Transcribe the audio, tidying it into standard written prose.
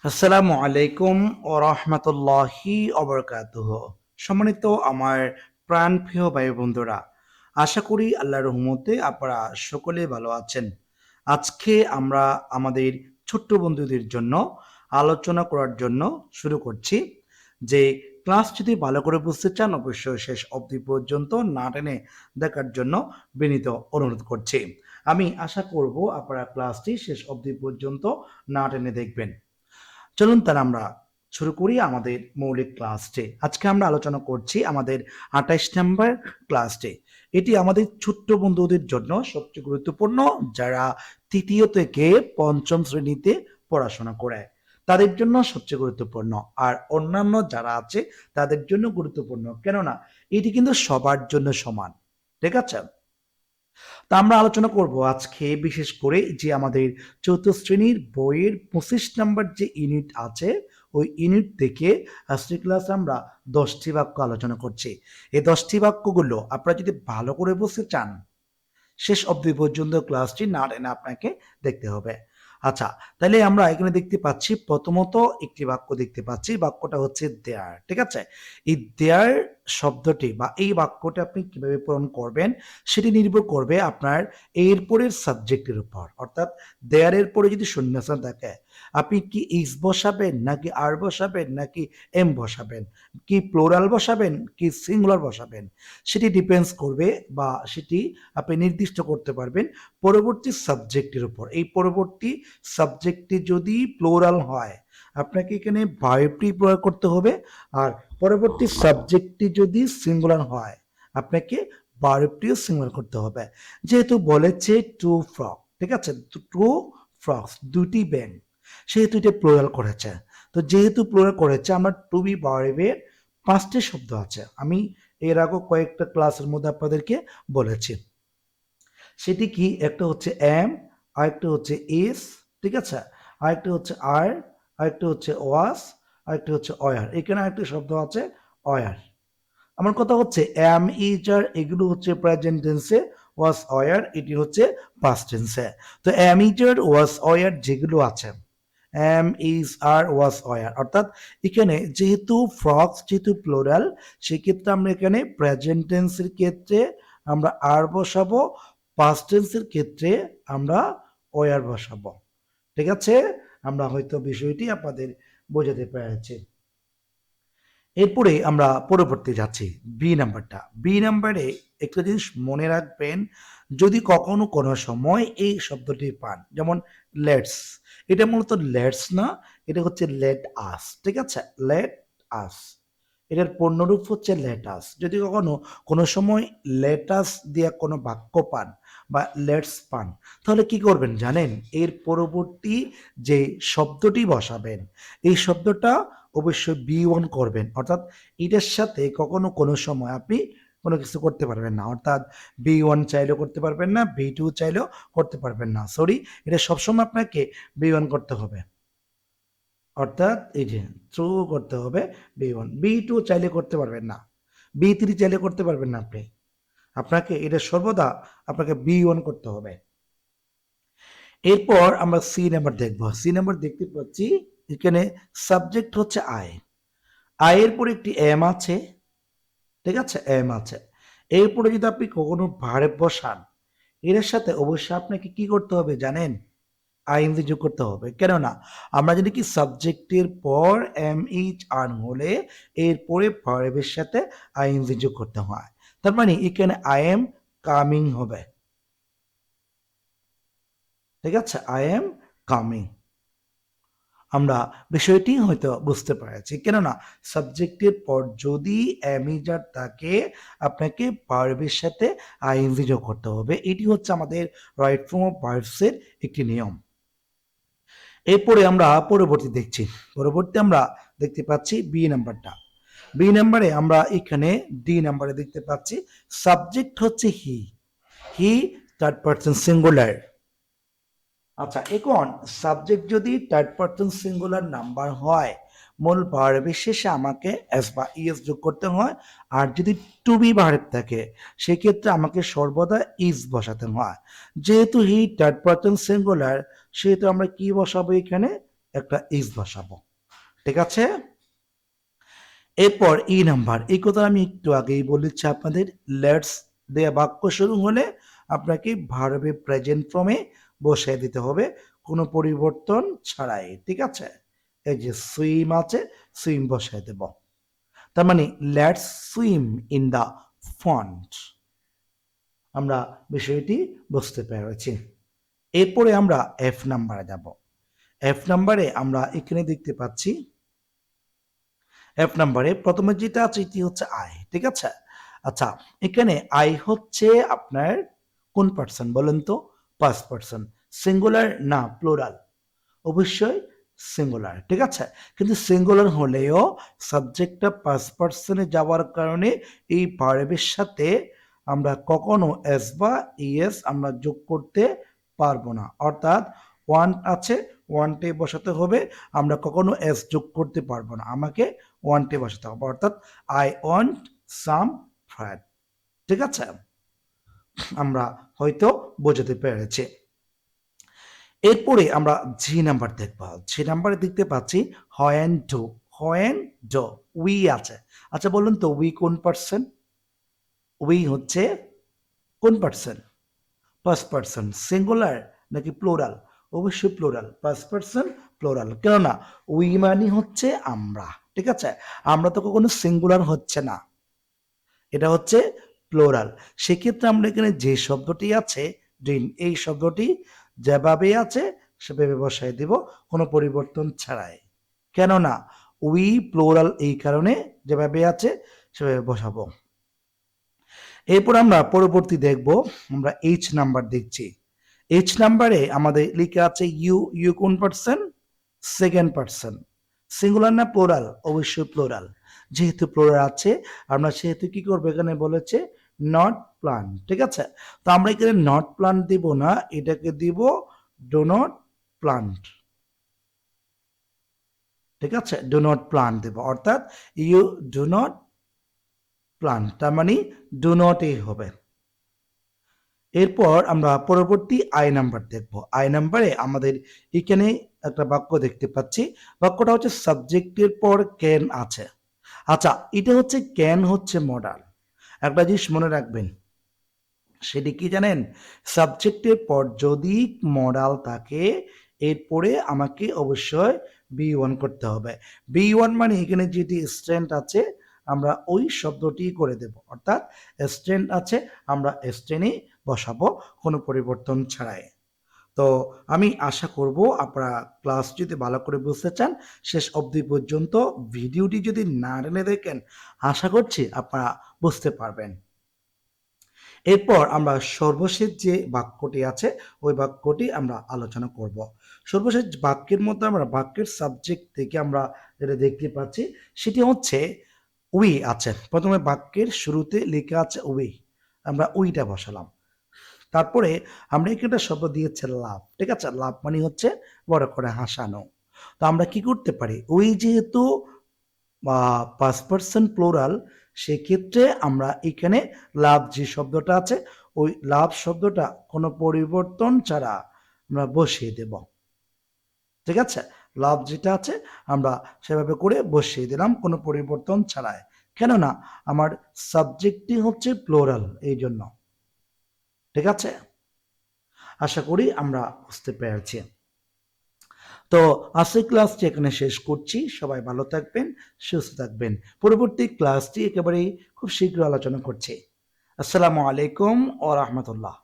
আসসালামু আলাইকুম ও রহমতুল্লাহি অবরকাতুহ। সম্মানিত আমার প্রাণপ্রিয় ভাই বন্ধুরা, আশা করি আল্লাহর রহমতে আপনারা সকলে ভালো আছেন। আজকে আমরা আমাদের ছোট্ট বন্ধুদের জন্য আলোচনা করার জন্য শুরু করছি যে ক্লাস যদি ভালো করে বুঝতে চান অবশ্যই শেষ অবধি পর্যন্ত না টেনে দেখার জন্য বিনীত অনুরোধ করছি। আমি আশা করব আপনারা ক্লাসটি শেষ অবধি পর্যন্ত না টেনে দেখবেন। চলুন তাহলে আমরা শুরু করি আমাদের মৌলিক ক্লাসটি। আজকে আমরা আলোচনা করছি আমাদের ২৮ নম্বর ক্লাসটি। এটি আমাদের ছোট্ট বন্ধুদের জন্য সবচেয়ে গুরুত্বপূর্ণ, যারা তৃতীয় থেকে পঞ্চম শ্রেণীতে পড়াশোনা করে তাদের জন্য সবচেয়ে গুরুত্বপূর্ণ, আর অন্যান্য যারা আছে তাদের জন্য গুরুত্বপূর্ণ, কেননা এটি কিন্তু সবার জন্য সমান। ঠিক আছে, তা আমরা আলোচনা করব আজকে বিশেষ করে যে আমাদের চতুর্থ শ্রেণীর বইয়ের 25 নম্বর যে ইউনিট আছে, ওই ইউনিট থেকে আজকের ক্লাসে আমরা 10টি বাক্য আলোচনা করছি। এই 10টি বাক্যগুলো আপনারা যদি ভালো করে বুঝতে চান শেষ অবধি পর্যন্ত ক্লাসটি না টেনে আপনাকে দেখতে হবে। আচ্ছা, তাহলে আমরা এখানে দেখতে পাচ্ছি প্রথমত একটি বাক্য দেখতে পাচ্ছি, বাক্যটা হচ্ছে দেয়ার। ঠিক আছে, এই দেয়ার শব্দটি বা এই বাক্যটা আপনি কিভাবে পূরণ করবেন সেটি নির্ভর করবে আপনার এরপরের সাবজেক্টের উপর। অর্থাৎ দেয়ারের পরে যদি শূন্যস্থান থাকে, আপনি কি ইস বসাবেন নাকি আর বসাবেন নাকি এম বসাবেন, কি প্লোরাল বসাবেন কি সিঙ্গুলার বসাবেন, সেটি ডিপেন্ডস করবে বা সেটি আপনি নির্দিষ্ট করতে পারবেন পরবর্তী সাবজেক্টের উপর। এই পরবর্তী সাবজেক্টটি যদি প্লোরাল হয় আপনাকে এখানে ভার্বটি প্রয়োগ করতে হবে, আর পরবর্তী সাবজেক্টটি যদি সিঙ্গুলার হয় আপনাকে ভার্বটিও সিঙ্গুলার করতে হবে। যেহেতু বলেছে টু ফ্রক, ঠিক আছে, টু ফ্রক্স, দুটি ব্যাঙ, সেহেতু এটা প্লোরাল করেছে। তো যেহেতু প্লোরাল করেছে, আমরা টু বি ভার্বের 5টি শব্দ আছে, আমি এর আগে কয়েকটা ক্লাসের মধ্যে আপনাদেরকে বলেছি। সেটি কি, একটা হচ্ছে এম, আরেকটা হচ্ছে ইস, ঠিক আছে, আরেকটা হচ্ছে আর, আরেকটা হচ্ছে ওয়াস, আরেকটা হচ্ছে অয়ার। এখানে আরেকটা শব্দ আছে অয়ার। আমার কথা হচ্ছে এম ইজ আর এগুলো হচ্ছে প্রেজেন্ট টেন্সে, ওয়াস অয়ার এটি হচ্ছে পাস্ট টেন্সে। তো am is are was were যেগুলো আছে, am is are was were, অর্থাৎ এখানে যেহেতু ফ্রক্স যেহেতু প্লোরাল, সেক্ষেত্রে আমরা এখানে প্রেজেন্ট টেন্সের ক্ষেত্রে আমরা আর বসাবো, পাস্ট টেন্সের ক্ষেত্রে আমরা ওয়ার বসাবো। ঠিক আছে, আমরা হয়তো বিষয়টি আপনাদের বোঝাতে পেরেছি। এরপরে আমরা পরবর্তী যাচ্ছি বি নাম্বারটা। বি নাম্বারে একটা জিনিস মনে রাখবেন, যদি কখনো কোনো সময় এই শব্দটি পান, যেমন লেটস, এটা মূলত লেটস না, এটা হচ্ছে লেট আস। ঠিক আছে, লেট আস, এটার পূর্ণরূপ হচ্ছে লেটাস। যদি কখনো কোনো সময় লেটাস দিয়ে কোনো বাক্য পান বা লেটস পান, তাহলে কি করবেন জানেন, এর পরবর্তী যে শব্দটি বসাবেন এই শব্দটা অবশ্যই বি ওয়ান করবেন। অর্থাৎ এটার সাথে কখনো কোনো সময় আপনি কোনো কিছু করতে পারবেন না, অর্থাৎ বি ওয়ান চাইলেও করতে পারবেন না, বি টু চাইলেও করতে পারবেন না, সরি, এটা সবসময় আপনাকে বি ওয়ান করতে হবে। অর্থাৎ এই যে থ্রু করতে হবে বি ওয়ান, বি টু চাইলে করতে পারবেন না, বি থ্রি চাইলে করতে পারবেন না আপনি, আপনাকে এটা সর্বদা আপনাকে বি ওয়ান করতে হবে। এরপর আমরা সি নাম্বার দেখব। সি নাম্বার দেখতে পাচ্ছি এখানে সাবজেক্ট হচ্ছে আই, আয়ের পরে একটি এম আছে, ঠিক আছে, এম আছে। এরপরে যদি আপনি কখনো ভার্ব বসান, এর সাথে অবশ্যই আপনাকে কি করতে হবে জানেন, আইএনজি যোগ করতে হবে। কেননা আমরা যদি কি সাবজেক্টের পর এম এইচ আর হলে এরপরে ভার্বের সাথে আইএনজি যোগ করতে হয়। তার মানে এখানে আই এম কামিং হবে। ঠিক আছে, আই এম কামিং, আমরা বিষয়টি হয়তো বুঝতে পেরেছি। কেননা সাবজেক্টের পর যদি অ্যামিজার থাকে আপনাকে ভার্বের সাথে আইএনজি যোগ করতে হবে। এটি হচ্ছে আমাদের রাইট ফর্ম অফ ভার্বসের একটি নিয়ম। এরপরে আমরা পরবর্তী দেখছি, পরবর্তী আমরা দেখতে পাচ্ছি বি নাম্বারটা। বি নাম্বারে আমরা এখানে ডি নাম্বারে দেখতে পাচ্ছি সাবজেক্ট হচ্ছে হি, হি থার্ড পারসন সিঙ্গুলার। আচ্ছা, এখন সাবজেক্ট যদি থার্ড পারসন সিঙ্গুলার নাম্বার হয়, মূল ভার্বের শেষে আমাকে এস বা ইএস যোগ করতে হয়। আর যদি টু বি ভার্ব থাকে সেক্ষেত্রে আমাকে সর্বদা ইজ বসাতে হয়। যেহেতু হি থার্ড পারসন সিঙ্গুলার, সেহেতু আমরা কি বসাবো এখানে, একটা ইজ বসাবো। ঠিক আছে? এরপর ই নাম্বার, এই কথা আমি একটু আগেই বলেছি আপনাদের। লেটস দেয়া বাক্য শুরু হলে আপনাকে ভার্বে প্রেজেন্ট ফর্মে বসিয়ে দিতে হবে কোনো পরিবর্তন ছাড়াই। ঠিক আছে? এই যে সুইম আছে, সুইম বসায় দেব। তার মানে let's swim in the font. আমরা বিষয়টি বুঝতে পেরেছি। এরপরে আমরা এফ নাম্বারে যাব। এফ নাম্বারে আমরা এখানে দেখতে পাচ্ছি, এফ নাম্বারে প্রথমে যেটা আছে এটি হচ্ছে আই। ঠিক আছে? আচ্ছা, এখানে আই হচ্ছে আপনার কোন পার্সন বলেন তো? Past person. সিঙ্গুলার না প্লুরাল? অবশ্যই সিঙ্গুলার। ঠিক আছে? কিন্তু সিঙ্গুলার হলেও সাবজেক্টটা পাস্ট পার্সনে যাওয়ার কারণে এই ভার্বের সাথে আমরা কখনো এস বা ইএস আমরা যোগ করতে পারবো না। অর্থাৎ ওয়ান্ট আছে, ওয়ান্টে বসাতে হবে, আমরা কখনো এস যোগ করতে পারবো না, আমাকে ওয়ান্টে বসাতে হবে। অর্থাৎ আই ওয়ান্ট সাম ফ্রাইড। ঠিক আছে? আমরা হয়তো বোঝাতে পেরেছি। এরপরে আমরা জি নাম্বার দেখব। জি নাম্বারে দেখতে পাচ্ছি হয়েন ডু। হয়েন ডু উই আছে। আচ্ছা বলুন তো উই কোন পার্সন? উই হচ্ছে কোন পার্সন? First person. সিঙ্গুলার নাকি প্লোরাল? অবশ্যই প্লোরাল। First person plural. কেননা উই মানে হচ্ছে আমরা। ঠিক আছে? আমরা তো কখনো সিঙ্গুলার হচ্ছে না, এটা হচ্ছে প্লোরাল। সেক্ষেত্রে আমরা এখানে যে শব্দটি আছে ডিন, এই শব্দটি যেভাবে আছে সেভাবে বসাই দিব কোনো পরিবর্তন ছাড়াই। কেননা উই প্লোরাল, এই কারণে যেভাবে আছে সেভাবে বসাবো। এরপর আমরা পরবর্তী দেখব, আমরা এইচ নাম্বার দেখছি। এইচ নাম্বারে আমাদের লেখা আছে ইউ। ইউ কোন পার্সন? Second person. সিঙ্গুলার না প্লোরাল? অবশ্যই প্লোরাল। যেহেতু প্লোরাল আছে আমরা সেহেতু কি করবো, এখানে বলেছে নট প্লান্ট। ঠিক আছে? তো আমরা এখানে নট প্লান্ট দিব না, এটাকে দিব ডো নট প্লান্ট। ঠিক আছে? ডো নট প্লান্ট দেব, অর্থাৎ ইউ ডো নট প্লান্ট, তার মানে ডো নট এই হবে। এরপর আমরা পরবর্তী আই নাম্বার দেখব। আই নাম্বারে আমাদের এখানে একটা বাক্য দেখতে পাচ্ছি। বাক্যটা হচ্ছে সাবজেক্টের পর ক্যান আছে। আচ্ছা, এটা হচ্ছে ক্যান হচ্ছে মডাল। একটা জিনিস মনে রাখবেন, সেটি কি জানেন? সাবজেক্টের পর যদি মডাল থাকে এরপরে আমাকে অবশ্যই বি ওয়ান করতে হবে। বি ওয়ান মানে এখানে যেটি স্ট্যান্ড আছে আমরা ওই শব্দটি করে দেব, অর্থাৎ স্ট্যান্ড আছে আমরা স্ট্যান্ডই বসাবো কোনো পরিবর্তন ছাড়াই। তো আমি আশা করব আপনারা ক্লাস যদি ভালো করে বুঝতে চান শেষ অবধি পর্যন্ত ভিডিওটি যদি না টেনে দেখেন আশা করছি আপনারা বুঝতে পারবেন। এরপর আমরা সর্বশেষ যে বাক্যটি আছে ওই বাক্যটি আমরা আলোচনা করব। সর্বশেষ বাক্যের মধ্যে আমরা বাক্যের সাবজেক্ট থেকে আমরা যেটা দেখতে পাচ্ছি সেটি হচ্ছে উই আছে। প্রথমে বাক্যের শুরুতে লেখা আছে উই, আমরা উইটা বসালাম। তারপরে আমরা এখানে শব্দ দিয়েছে লাভ। ঠিক আছে? লাভ মানে হচ্ছে বড় করে হাসানো। তো আমরা কি করতে পারি, ওই যেহেতু ফার্স্ট পার্সন প্লোরাল, সেক্ষেত্রে আমরা এখানে লাভ যে শব্দটা আছে ওই লাভ শব্দটা কোনো পরিবর্তন ছাড়া আমরা বসিয়ে দেব। ঠিক আছে? লাভ যেটা আছে আমরা সেভাবে করে বসিয়ে দিলাম কোনো পরিবর্তন ছাড়াই। কেননা আমার সাবজেক্টটি হচ্ছে প্লোরাল, এই জন্য। ঠিক আছে? আশা করি আমরা বুঝতে পেরেছি। তো আজকের ক্লাসটি এখানে শেষ করছি। সবাই ভালো থাকবেন, সুস্থ থাকবেন। পরবর্তী ক্লাসটি একেবারেই খুব শীঘ্র আলোচনা করছি। আসসালামু আলাইকুম ওয়া রাহমাতুল্লাহ।